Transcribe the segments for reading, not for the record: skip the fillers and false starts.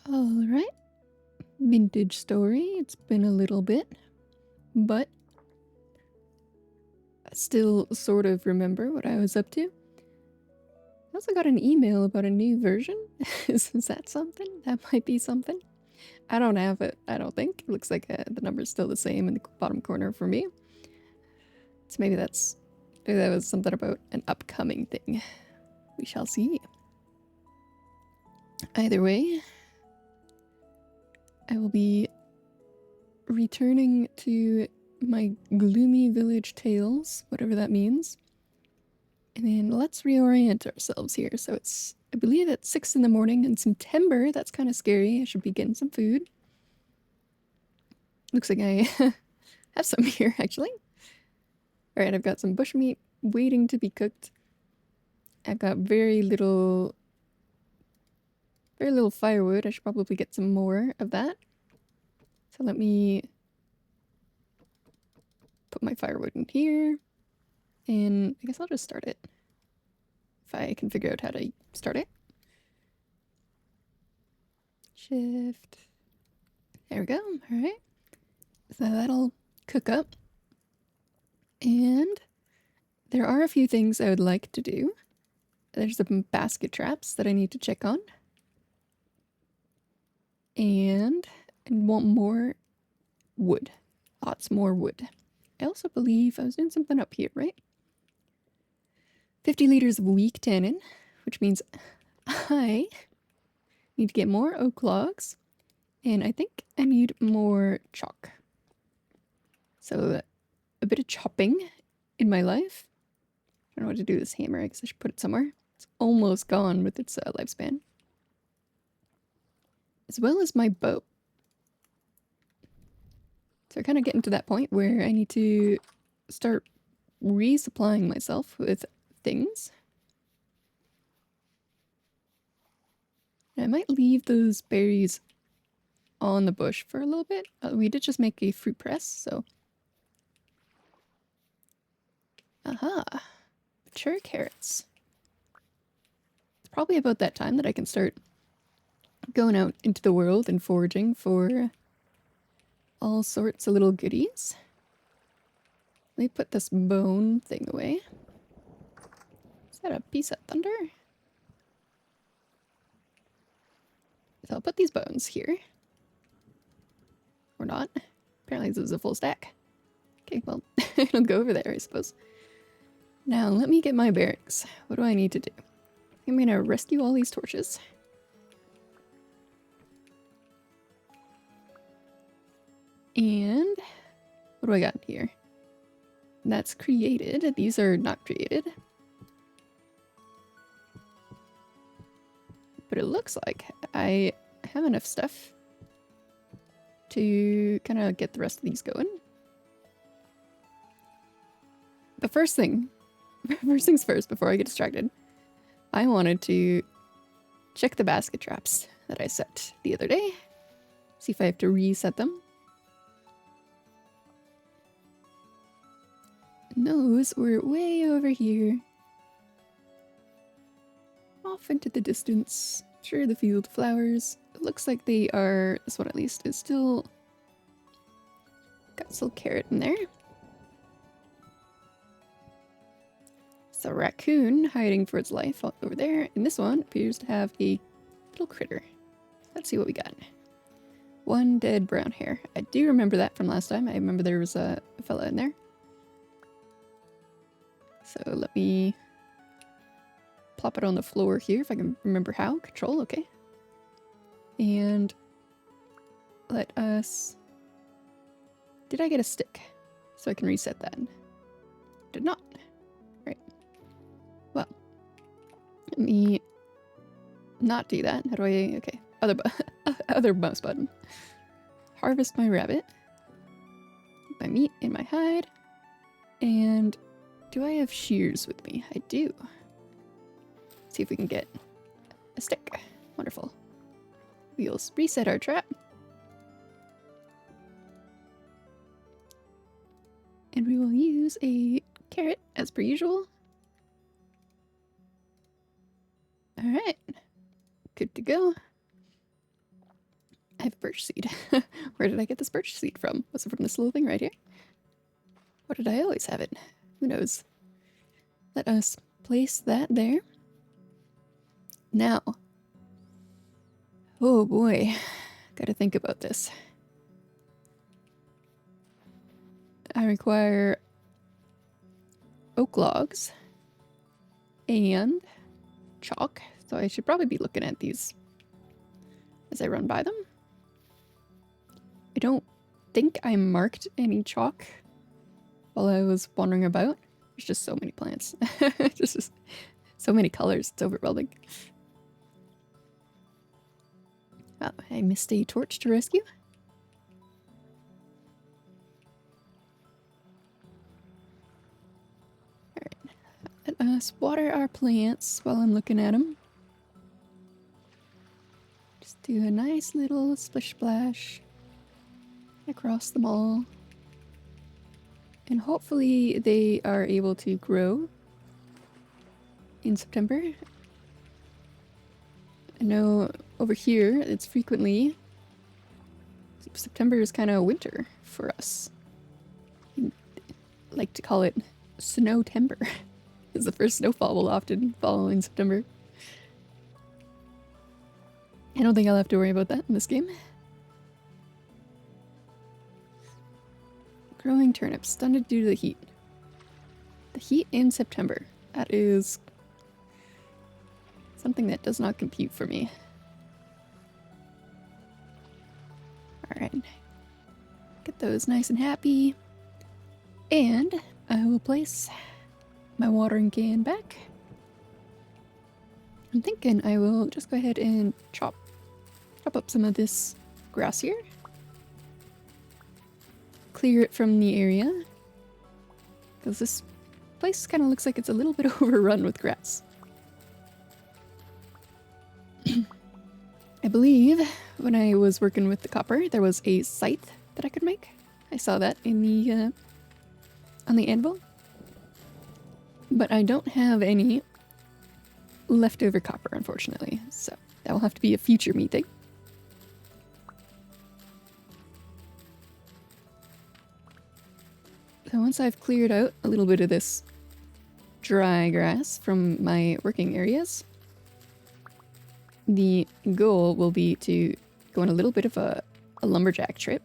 Alright, vintage story. It's been a little bit, but I still sort of remember what I was up to. I also got an email about a new version. Is that something? That might be something. I don't have it, I don't think. It looks like the number's still the same in the bottom corner for me. So maybe that was something about an upcoming thing. We shall see. Either way, I will be returning to my gloomy village tales, whatever that means. And then let's reorient ourselves here. So I believe it's 6 in the morning in September. That's kind of scary. I should be getting some food. Looks like I have some here, actually. All right, I've got some bushmeat waiting to be cooked. I've got very little firewood. I should probably get some more of that. So let me put my firewood in here. And I guess I'll just start it. If I can figure out how to start it. Shift. There we go. All right. So that'll cook up. And there are a few things I would like to do. There's some basket traps that I need to check on. And I want more wood. Lots more wood. I also believe I was doing something up here, right? 50 liters of weak tannin, which means I need to get more oak logs. And I think I need more chalk. So a bit of chopping in my life. I don't know what to do with this hammer. I guess I should put it somewhere. It's almost gone with its lifespan. As well as my bow. So I'm kind of getting to that point where I need to start resupplying myself with things. And I might leave those berries on the bush for a little bit. We did just make a fruit press, so. Aha. Mature carrots. It's probably about that time that I can start going out into the world and foraging for all sorts of little goodies. Let me put this bone thing away. Is that a piece of thunder? So I'll put these bones here. Or not. Apparently this is a full stack. Okay, well, I'll go over there, I suppose. Now, let me get my barracks. What do I need to do? I'm gonna rescue all these torches. And what do I got here? That's created. These are not created. But it looks like I have enough stuff to kind of get the rest of these going. The first things first, before I get distracted, I wanted to check the basket traps that I set the other day. See if I have to reset them. And those were way over here. Off into the distance. Sure, the field flowers. It looks like they are, this one at least, is still got some carrot in there. It's a raccoon hiding for its life over there. And this one appears to have a little critter. Let's see what we got. One dead brown hare. I do remember that from last time. I remember there was a fella in there. So let me plop it on the floor here if I can remember how. Control, okay. And let us... Did I get a stick so I can reset that? Did not. Right. Well, let me not do that. How do I... Okay. Other mouse button. Harvest my rabbit. My meat and my hide. And do I have shears with me? I do. See if we can get a stick. Wonderful. We'll reset our trap. And we will use a carrot as per usual. Alright. Good to go. have a birch seed. Where did I get this birch seed from? Was it from this little thing right here? Or did I always have it? Who knows? Let us place that there. Now. Oh boy. Gotta think about this. I require oak logs and chalk. So I should probably be looking at these as I run by them. I don't think I marked any chalk while I was wandering about. There's just so many plants. just so many colors. It's overwhelming. Oh, I missed a torch to rescue. Alright. Let us water our plants while I'm looking at them. Just do a nice little splish splash across them all. And hopefully they are able to grow in September. I know over here it's frequently September is kind of winter for us. I like to call it Snowtember. Because the first snowfall will often fall in September. I don't think I'll have to worry about that in this game. Growing turnips, stunted due to the heat. The heat in September. That is something that does not compute for me. Alright. Get those nice and happy. And I will place my watering can back. I'm thinking I will just go ahead and chop up some of this grass here. Clear it from the area. Because this place kind of looks like it's a little bit overrun with grass. I believe when I was working with the copper, there was a scythe that I could make. I saw that in the on the anvil. But I don't have any leftover copper, unfortunately. So that will have to be a future meeting. So once I've cleared out a little bit of this dry grass from my working areas, the goal will be to go on a little bit of a lumberjack trip.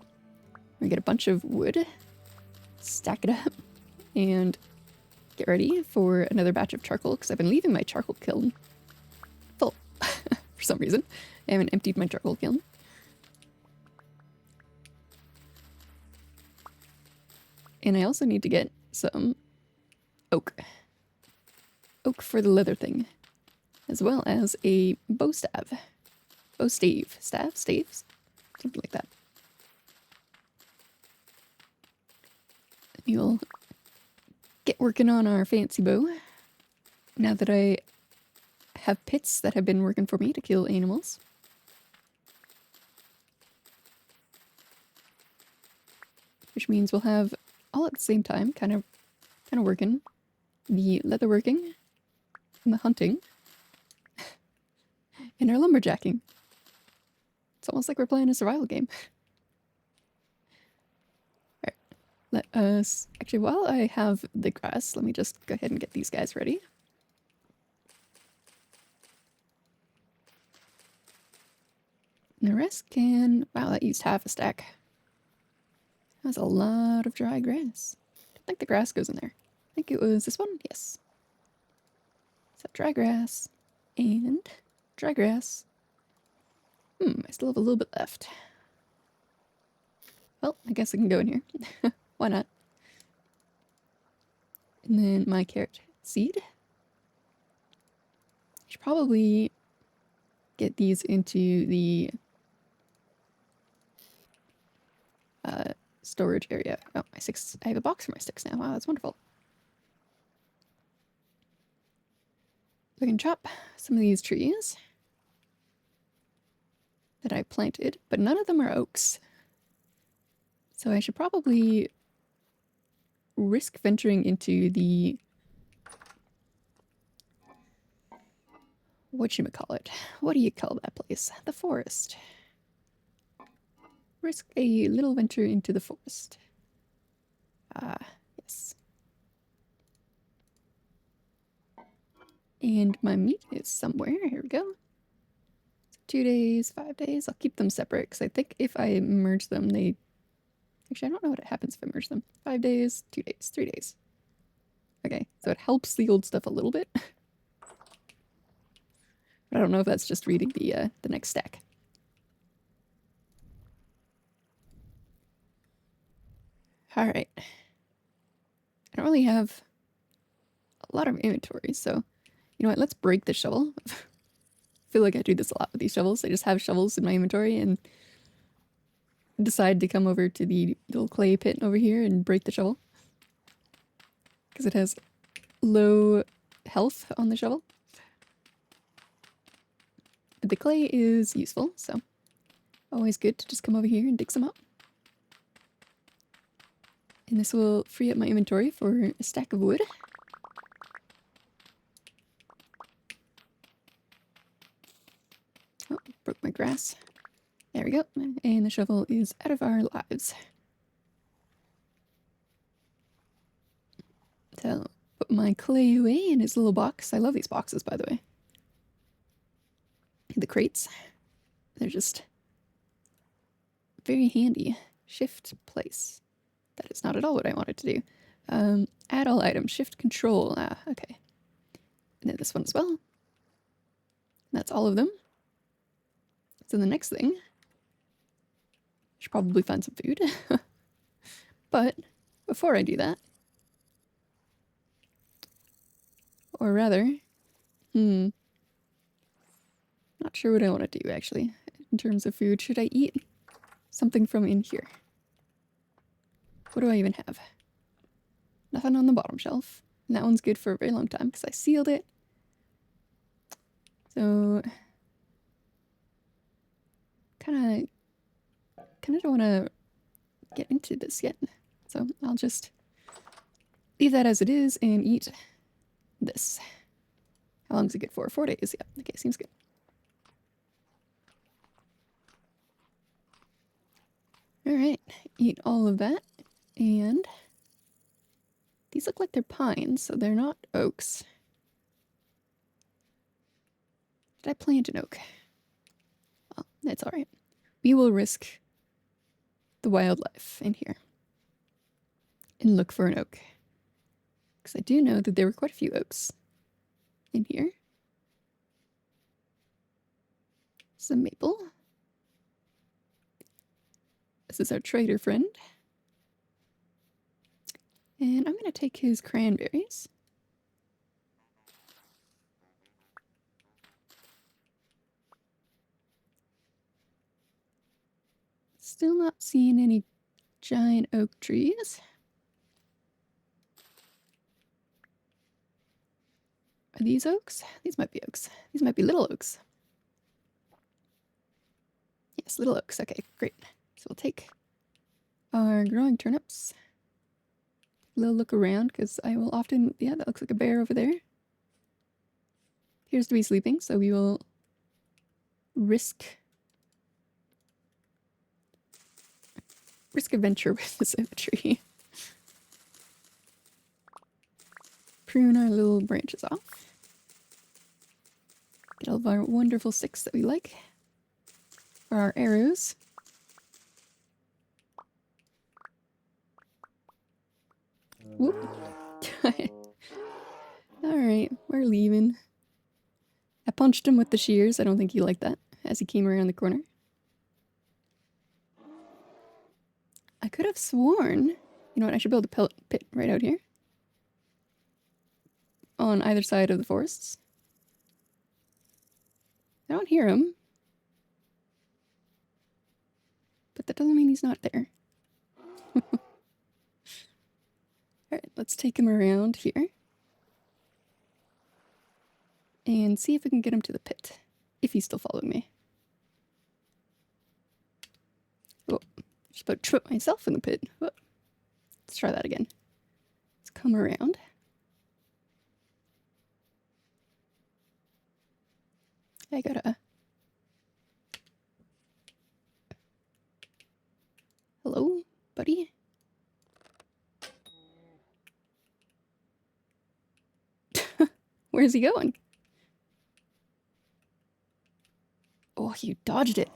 We get a bunch of wood, stack it up, and get ready for another batch of charcoal, because I've been leaving my charcoal kiln full for some reason. I haven't emptied my charcoal kiln. And I also need to get some oak. Oak for the leather thing. As well as a bow staff. Bow stave. Staff? Staves? Something like that. We'll get working on our fancy bow. Now that I have pits that have been working for me to kill animals. Which means we'll have all at the same time, kind of working. The leather working, and the hunting, and our lumberjacking. It's almost like we're playing a survival game. Alright, let us... Actually, while I have the grass, let me just go ahead and get these guys ready. And the rest can... Wow, that used half a stack. That's a lot of dry grass. I think the grass goes in there. I think it was this one? Yes. So dry grass and dry grass. I still have a little bit left. Well, I guess I can go in here. Why not? And then my carrot seed. I should probably get these into the storage area. Oh, my sticks. I have a box for my sticks now. Wow, that's wonderful. So I can chop some of these trees that I planted, but none of them are oaks. So I should probably risk venturing into the... Whatchamacallit? What do you call that place? The forest. risk a little venture into the forest. Yes. And my meat is somewhere. Here we go. 2 days, 5 days. I'll keep them separate because I think if I merge them, they... Actually, I don't know what happens if I merge them. 5 days, 2 days, 3 days. Okay, so it helps the old stuff a little bit. But I don't know if that's just reading the next stack. Alright. I don't really have a lot of inventory, so... You know what, let's break the shovel. I feel like I do this a lot with these shovels. I just have shovels in my inventory and decide to come over to the little clay pit over here and break the shovel. Because it has low health on the shovel. But the clay is useful, so always good to just come over here and dig some up. And this will free up my inventory for a stack of wood. Oh, broke my grass. There we go. And the shovel is out of our lives. So, put my clay away in its little box. I love these boxes, by the way. The crates. They're just very handy. Shift place. That is not at all what I wanted to do. Add all items. Shift control. Okay. And then this one as well. That's all of them. So the next thing, I should probably find some food. But before I do that, or rather, not sure what I want to do actually in terms of food. Should I eat something from in here? What do I even have? Nothing on the bottom shelf. And that one's good for a very long time because I sealed it. So kind of don't want to get into this yet. So I'll just leave that as it is and eat this. How long is it good for? 4 days. Yeah. Okay, seems good. All right, eat all of that. And these look like they're pines, so they're not oaks. Did I plant an oak? Well, that's all right. We will risk the wildlife in here and look for an oak. Because I do know that there were quite a few oaks in here. Some maple. This is our trader friend. And I'm going to take his cranberries. Still not seeing any giant oak trees. Are these oaks? These might be oaks. These might be little oaks. Yes, little oaks. Okay, great. So we'll take our growing turnips. A little look around because I will often... Yeah, that looks like a bear over there. Appears to be sleeping, so we will risk adventure with this oak tree. Prune our little branches off. Get all of our wonderful sticks that we like for our arrows. Whoop. Alright, we're leaving. I punched him with the shears. I don't think he liked that as he came around the corner. I could have sworn... You know what, I should build a pit right out here. On either side of the forests. I don't hear him. But that doesn't mean he's not there. Alright, let's take him around here. And see if we can get him to the pit. If he's still following me. Oh, just about tripped myself in the pit. Oh. Let's try that again. Let's come around. I gotta... Where's he going? Oh, you dodged it.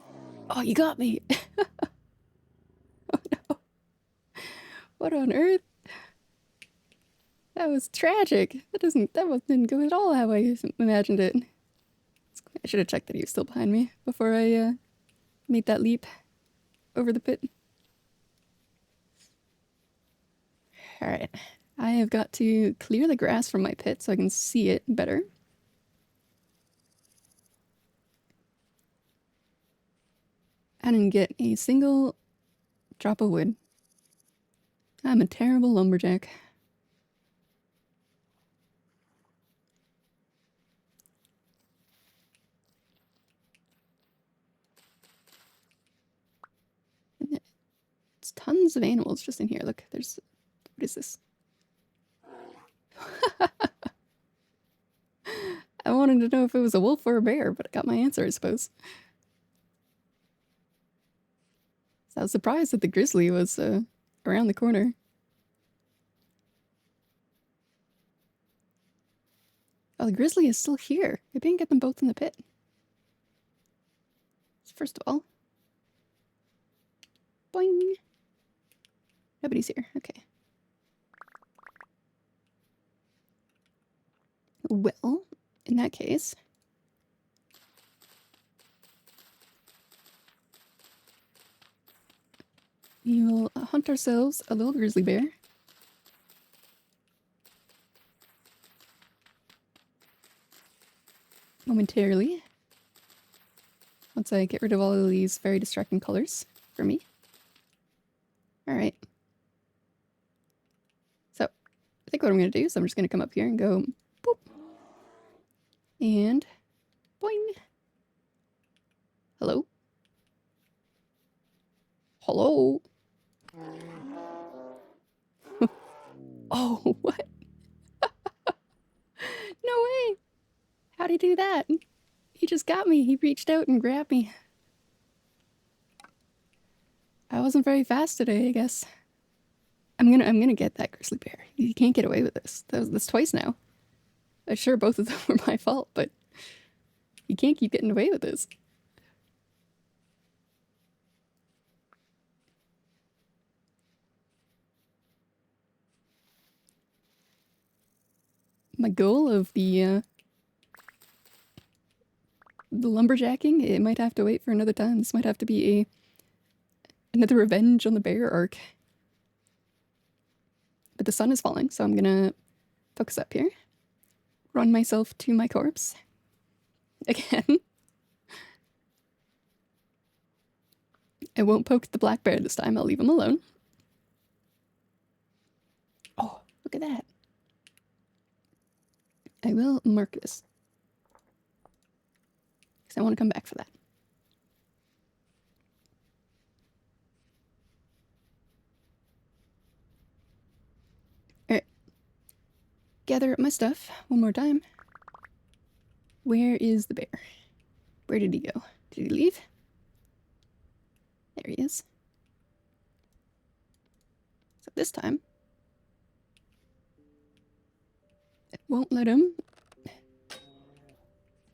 Oh, you got me. Oh no. What on earth? That was tragic. Didn't go at all how I imagined it. I should have checked that he was still behind me before I made that leap over the pit. Alright. I have got to clear the grass from my pit so I can see it better. I didn't get a single drop of wood. I'm a terrible lumberjack. It's tons of animals just in here. Look, there's... What is this? I wanted to know if it was a wolf or a bear, but I got my answer, I suppose. So I was surprised that the grizzly was around the corner. Oh, the grizzly is still here. I didn't get them both in the pit. So first of all... Boing! Nobody's here. Okay. Well, in that case... we will hunt ourselves a little grizzly bear. Momentarily. Once I get rid of all of these very distracting colors for me. Alright. So, I think what I'm going to do is I'm just going to come up here and go boop. And boing. Hello? Hello? Oh, what? No way! How'd he do that? He just got me. He reached out and grabbed me. I wasn't very fast today, I guess. I'm gonna get that grizzly bear. You can't get away with this. That's twice now. I'm sure both of them were my fault, but you can't keep getting away with this. My goal of the lumberjacking, it might have to wait for another time. This might have to be another revenge on the bear arc. But the sun is falling, so I'm gonna focus up here. Run myself to my corpse. Again. I won't poke the black bear this time. I'll leave him alone. Oh, look at that. I will mark this. Because I want to come back for that. Alright. Gather up my stuff one more time. Where is the bear? Where did he go? Did he leave? There he is. So this time, it won't let him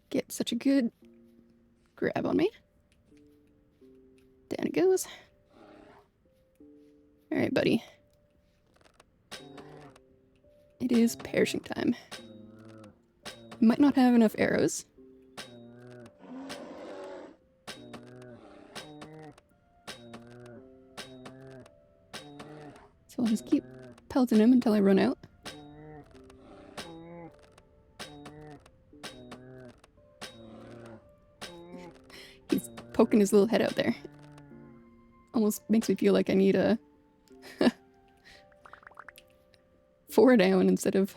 get such a good grab on me. Down it goes. Alright, buddy. It is perishing time. Might not have enough arrows. So I'll just keep pelting him until I run out. He's poking his little head out there. Almost makes me feel like I need a 4 down instead of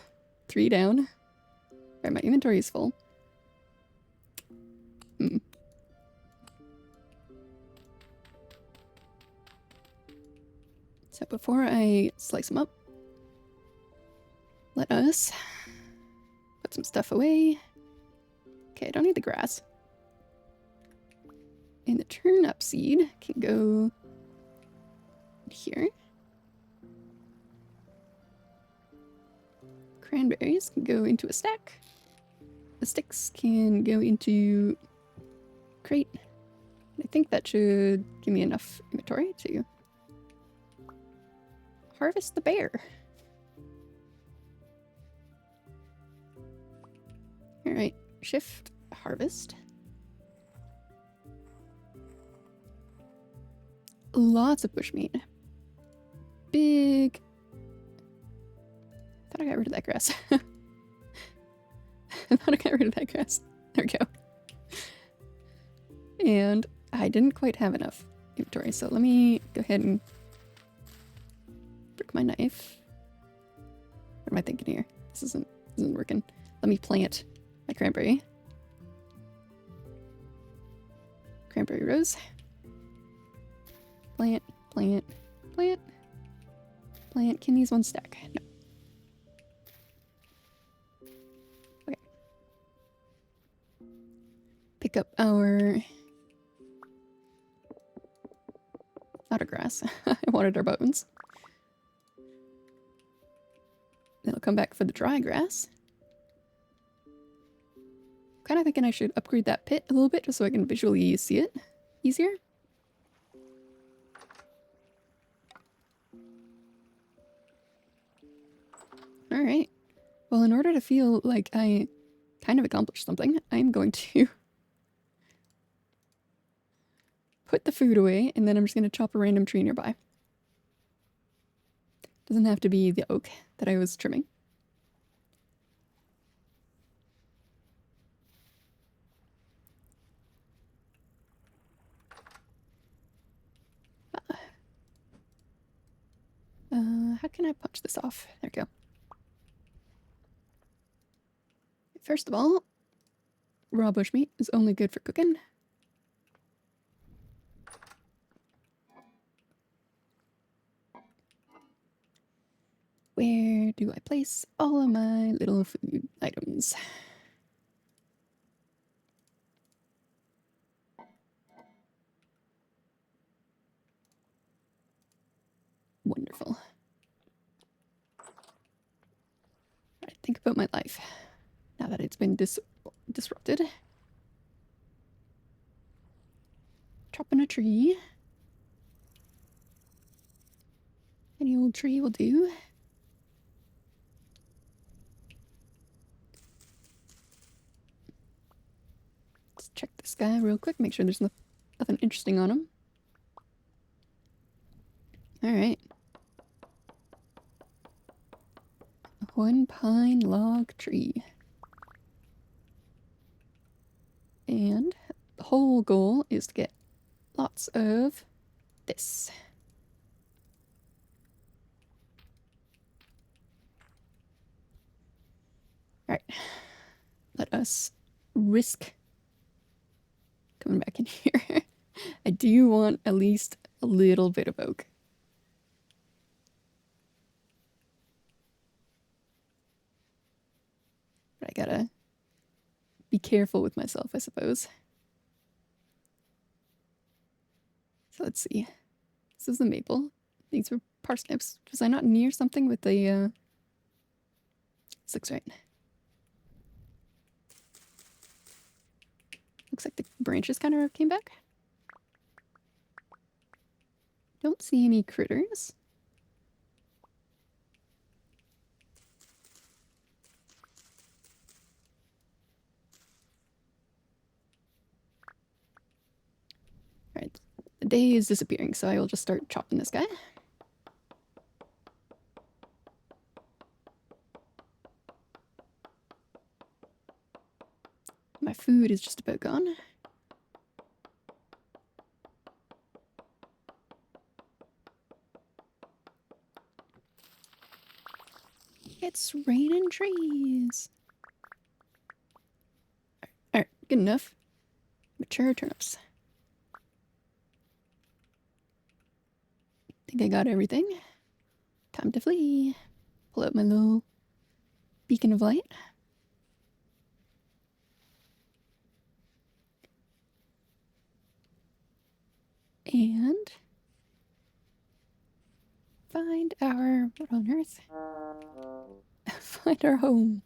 3 down. Alright, my inventory is full. So before I slice them up, let us put some stuff away. Okay, I don't need the grass. And the turnip seed can go here. Cranberries can go into a stack. the sticks can go into crate. I think that should give me enough inventory to harvest the bear. Alright, shift, harvest. Lots of bushmeat. Big. I thought I got rid of that grass. I thought I got rid of that grass. There we go. And I didn't quite have enough inventory, so let me go ahead and break my knife. What am I thinking here? This isn't working. Let me plant my cranberry. Cranberry rose. Plant, plant, plant, plant. Can these one stack? No. Okay. Pick up our not a grass. I wanted our bones. Then I'll come back for the dry grass. Kind of thinking I should upgrade that pit a little bit just so I can visually see it easier. Alright. Well, in order to feel like I kind of accomplished something, I'm going to put the food away, and then I'm just going to chop a random tree nearby. Doesn't have to be the oak that I was trimming. How can I punch this off? There we go. First of all, raw bushmeat is only good for cooking. Where do I place all of my little food items? Wonderful. Alright, think about my life now that it's been disrupted. Chopping a tree. Any old tree will do. Let's check this guy real quick, make sure there's nothing interesting on him. Alright. One pine log tree. And the whole goal is to get lots of this. Alright. Let us risk coming back in here. I do want at least a little bit of oak. But I gotta be careful with myself, I suppose. So let's see. This is the maple. These were parsnips. Was I not near something with the, this looks right. Looks like the branches kind of came back. Don't see any critters. Alright, the day is disappearing, so I will just start chopping this guy. My food is just about gone. It's raining trees. Alright, good enough. Mature turnips. Think I got everything. Time to flee. Pull out my little beacon of light. And find our, what on earth? Find our home.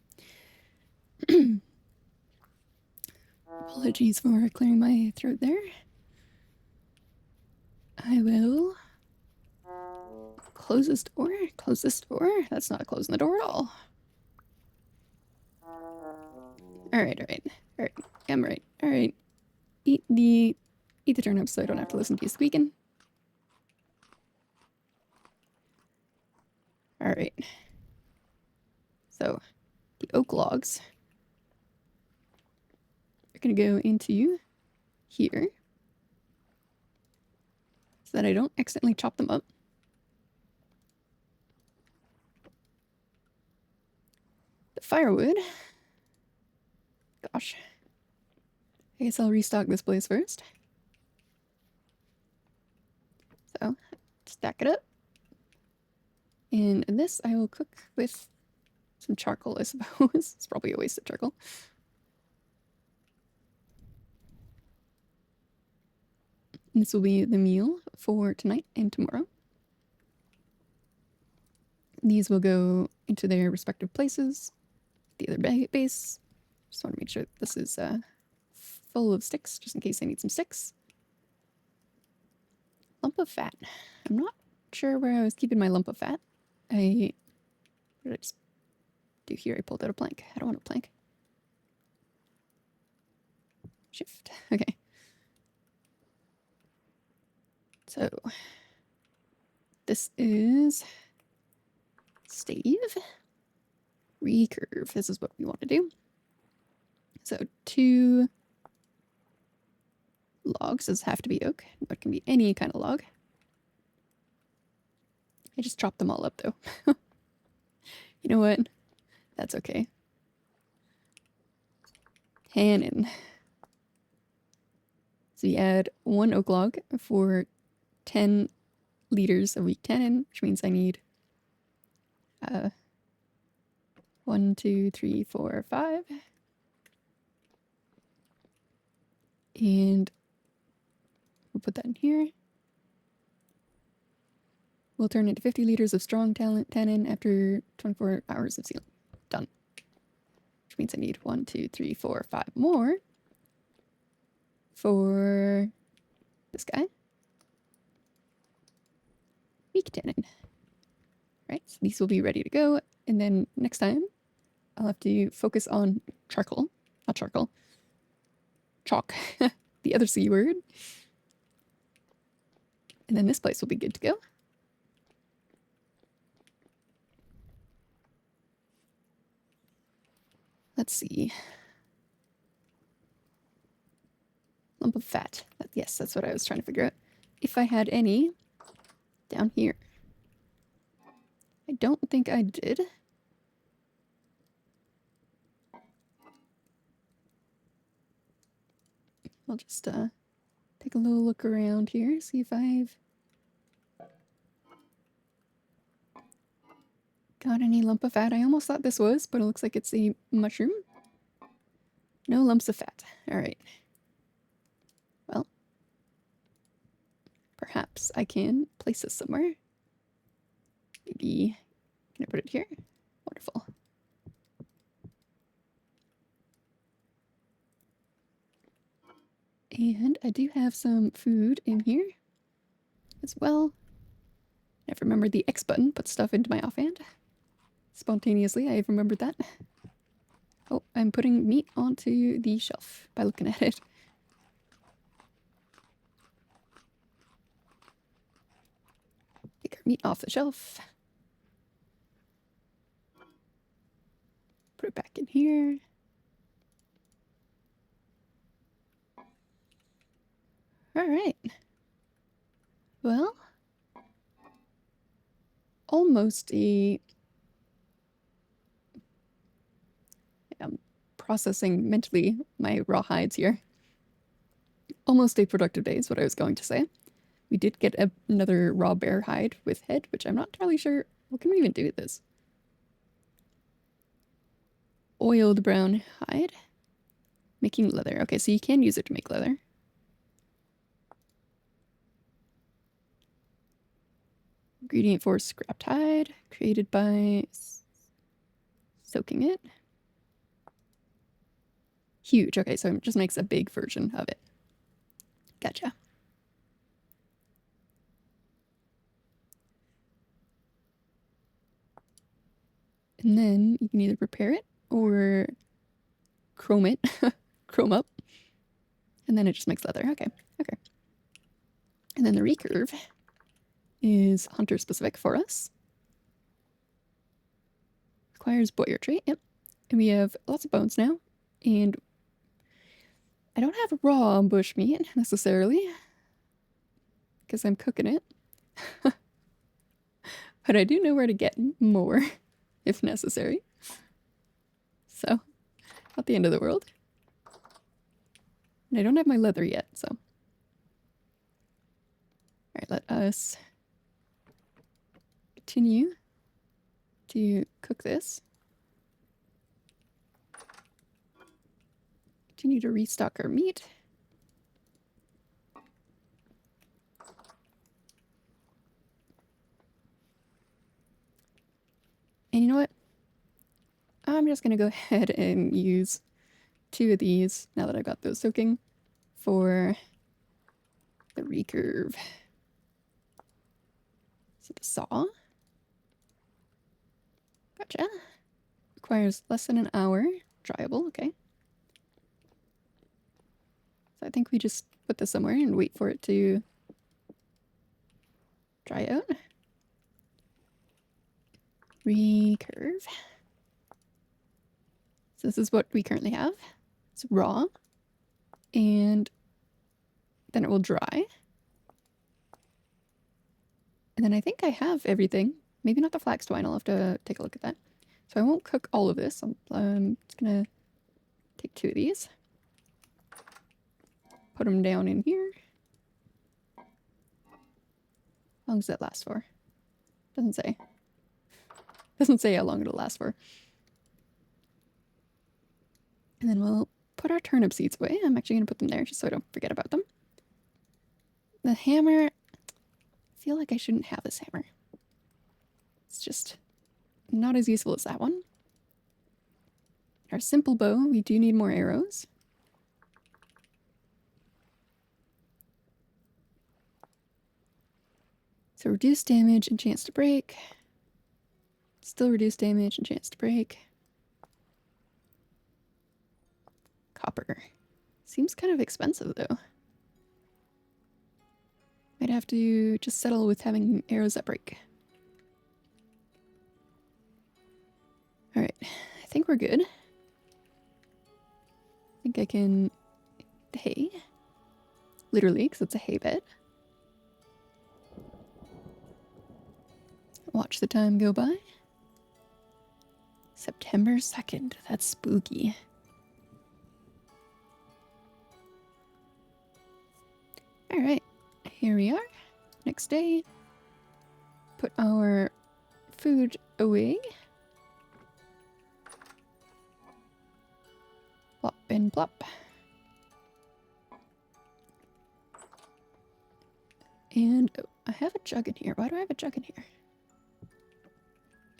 Apologies for clearing my throat there. I will close this door. Close this door. That's not closing the door at all. Alright. Alright. I'm right. Alright. Eat the turnips so I don't have to listen to you squeaking. Alright. So, the oak logs are gonna go into here so that I don't accidentally chop them up. The firewood. Gosh. I guess I'll restock this place first. So, stack it up. And this I will cook with some charcoal, I suppose. It's probably a waste of charcoal. And this will be the meal for tonight and tomorrow. These will go into their respective places. The other base. Just want to make sure this is full of sticks, just in case I need some sticks. Lump of fat. I'm not sure where I was keeping my lump of fat. What did I just do here? I pulled out a plank. I don't want a plank. Shift. Okay. So, this is stave. Recurve. This is what we want to do. So, 2 logs. Does have to be oak. It can be any kind of log. I just chopped them all up, though. You know what? That's okay. Tannin. So you add 1 oak log for 10 liters of weak tannin, which means I need 1, 2, 3, 4, 5. And we'll put that in here. We'll turn into 50 liters of strong tannin after 24 hours of sealing. Done. Which means I need 1, 2, 3, 4, 5 more for this guy. Weak tannin. Right, so these will be ready to go. And then next time, I'll have to focus on charcoal. Not charcoal. Chalk. The other C word. And then this place will be good to go. Let's see. Lump of fat. Yes, that's what I was trying to figure out. If I had any down here. I don't think I did. I'll just take a little look around here, see if I've got any lump of fat. I almost thought this was, but it looks like it's a mushroom. No lumps of fat. All right. Well, perhaps I can place this somewhere. Maybe, can I put it here? Wonderful. And I do have some food in here as well. I've remembered the X button, put stuff into my offhand. Spontaneously, I have remembered that. Oh, I'm putting meat onto the shelf by looking at it. Take our meat off the shelf. Put it back in here. All right. Well, almost a... I'm processing mentally my raw hides here. Almost a productive day is what I was going to say. We did get another raw bear hide with head, which I'm not entirely sure. What can we even do with this? Oiled brown hide. Making leather. Okay, so you can use it to make leather. Ingredient for scrapped hide, created by soaking it. Huge. Okay, so it just makes a big version of it. Gotcha. And then you can either prepare it or chrome it, chrome up, and then it just makes leather. Okay, okay. And then the recurve is hunter specific for us. Requires boyer trait, yep. And we have lots of bones now. And I don't have raw bush meat necessarily, because I'm cooking it. But I do know where to get more, if necessary. So, not the end of the world. And I don't have my leather yet, so. Alright, let us continue to cook this. Continue to restock our meat. And you know what? I'm just going to go ahead and use 2 of these, now that I've got those soaking, for the recurve. So the saw. Gotcha. Requires less than an hour. Dryable, okay. So I think we just put this somewhere and wait for it to dry out. Recurve. So this is what we currently have. It's raw. And then it will dry. And then I think I have everything. Maybe not the flax twine. I'll have to take a look at that. So I won't cook all of this. I'm just going to take 2 of these. Put them down in here. How long does that last for? Doesn't say. Doesn't say how long it'll last for. And then we'll put our turnip seeds away. I'm actually going to put them there just so I don't forget about them. The hammer. I feel like I shouldn't have this hammer. It's just not as useful as that one. Our simple bow, we do need more arrows. So reduce damage and chance to break. Still reduce damage and chance to break. Copper. Seems kind of expensive though. Might have to just settle with having arrows that break. Alright, I think we're good. I think I can... hay. Literally, because it's a hay bed. Watch the time go by. September 2nd. That's spooky. Alright, here we are. Next day. Put our food away. Plop and plop. And oh, I have a jug in here. Why do I have a jug in here?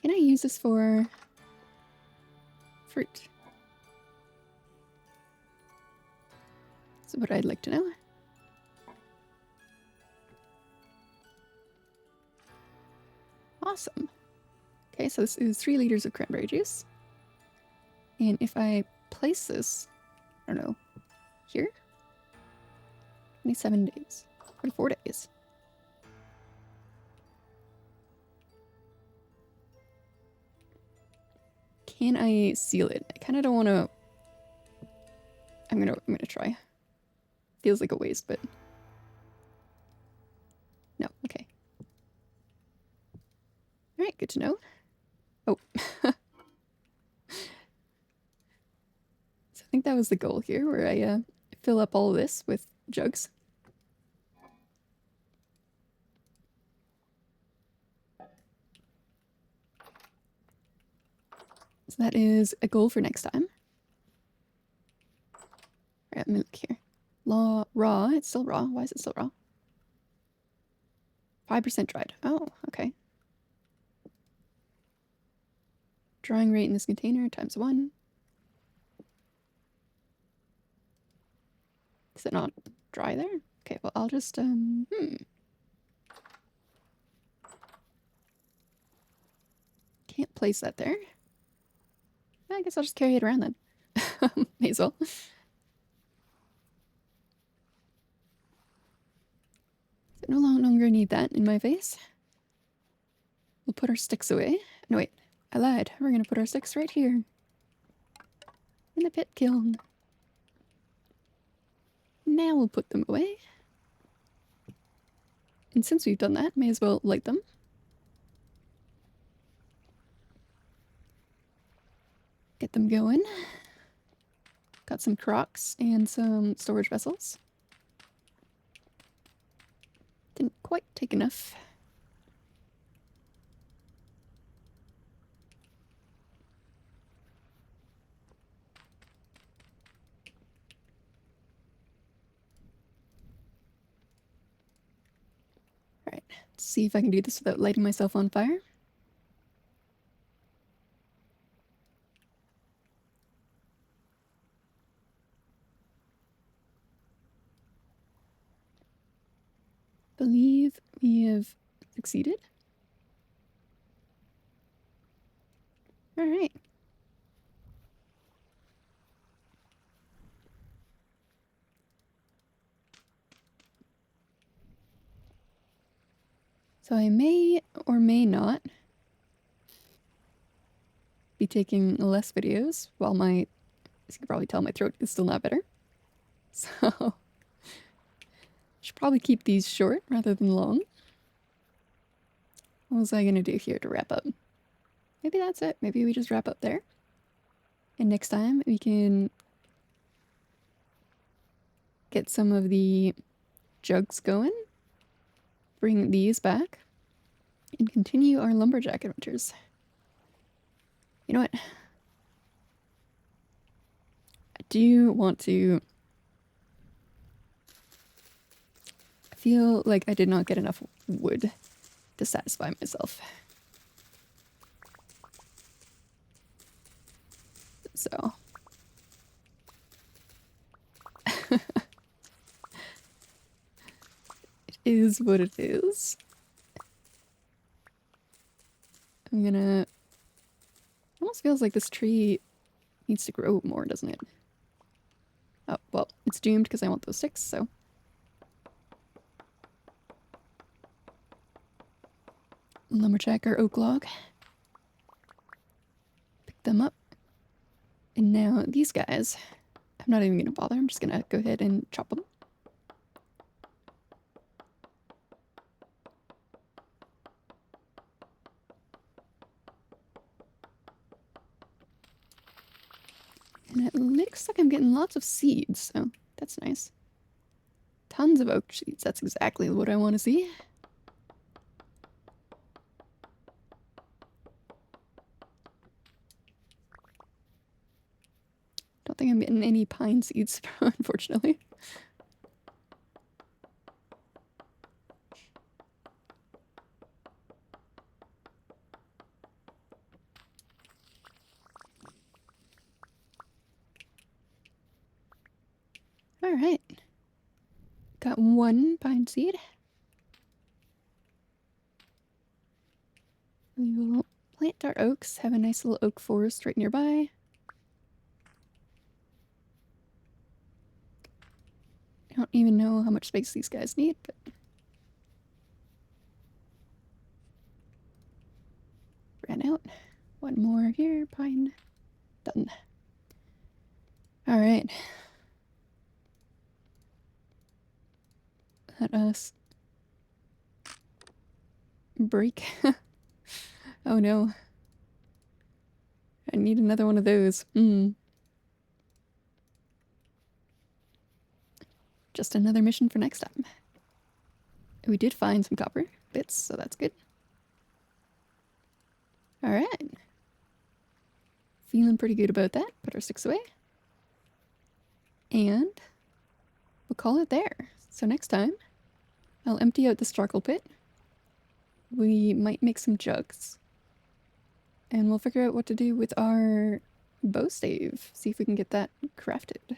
Can I use this for fruit? That's what I'd like to know. Awesome. Okay, so this is 3 liters of cranberry juice. And if I place this, I don't know, here? 27 days. 24 days. Can I seal it? I kind of don't want to... I'm gonna try. Feels like a waste, but... No, okay. Alright, good to know. Oh. So I think that was the goal here, where I fill up all of this with jugs. So that is a goal for next time. Alright, let me look here. Raw, it's still raw. Why is it still raw? 5% dried. Oh, okay. Drying rate in this container times 1. Is it not dry there? Okay, well, I'll just, Can't place that there. I guess I'll just carry it around then. May as well. So no longer need that in my face. We'll put our sticks away. No, wait. I lied. We're gonna put our sticks right here. In the pit kiln. Now we'll put them away. And since we've done that, may as well light them. Get them going. Got some crocks and some storage vessels. Didn't quite take enough. Alright, let's see if I can do this without lighting myself on fire. Believe we have succeeded. Alright. So I may or may not be taking less videos while my, as you can probably tell, my throat is still not better. So should probably keep these short rather than long. What was I gonna do here to wrap up? Maybe that's it. Maybe we just wrap up there. And next time we can get some of the jugs going, bring these back, and continue our lumberjack adventures. You know what? I do want to... I feel like I did not get enough wood to satisfy myself. So... it is what it is. I'm gonna... Almost feels like this tree needs to grow more, doesn't it? Oh, well, it's doomed because I want those sticks, so... Lumberjack or oak log. Pick them up. And now these guys, I'm not even gonna bother, I'm just gonna go ahead and chop them. And it looks like I'm getting lots of seeds, so that's nice. Tons of oak seeds, that's exactly what I want to see. Don't think I'm getting any pine seeds, unfortunately. Alright. Got one pine seed. We will plant our oaks, have a nice little oak forest right nearby. I don't even know how much space these guys need, but... Ran out. One more here, pine. Done. Alright. Let us break. Oh no. I need another one of those. Just another mission for next time. We did find some copper bits, so that's good. Alright. Feeling pretty good about that. Put our sticks away. And we'll call it there. So next time, I'll empty out this charcoal pit. We might make some jugs. And we'll figure out what to do with our bow stave. See if we can get that crafted.